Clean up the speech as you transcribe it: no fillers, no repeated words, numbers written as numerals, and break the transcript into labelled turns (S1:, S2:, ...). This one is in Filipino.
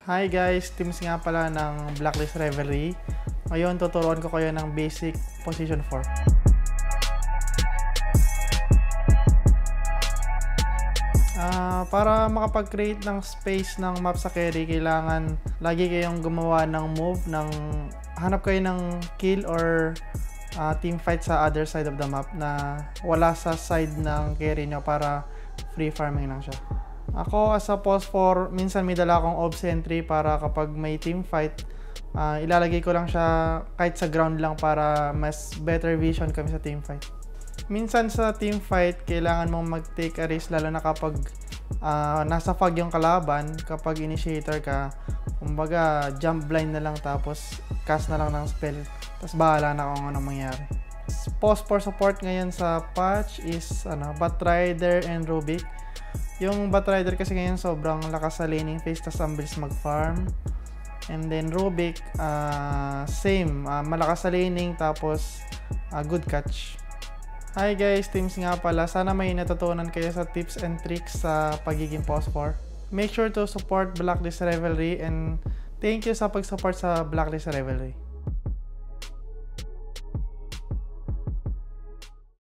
S1: Hi guys, Teams nga pala ng Blacklist Revelry. Ngayon tuturuan ko kayo ng basic position 4. Para makapag-create ng space ng map sa carry, kailangan lagi kayong gumawa ng move, hanap kayo ng kill or team fight sa other side of the map na wala sa side ng carry nyo para free farming lang siya. Ako as a pulse 4, minsan may dala akong ob sentry para kapag may team fight, ilalagay ko lang siya kahit sa ground lang para mas better vision kami sa team fight. Minsan sa team fight, kailangan mong mag-take a risk lalo na kapag nasa fog yung kalaban. Kapag initiator ka, kumbaga jump blind na lang tapos cast na lang ng spell, tapos bahala na kung anong mangyari. Pulse 4 support ngayon sa patch is Batrider and Rubik. Yung Batrider kasi ngayon sobrang lakas sa laning phase, tas ang bilis mag-farm. And then Rubik, same, malakas sa laning tapos good catch. Hi guys, Teams nga pala. Sana may natutunan kayo sa tips and tricks sa pagiging pulse 4. Make sure to support Blacklist Revelry and thank you sa pag-support sa Blacklist Revelry.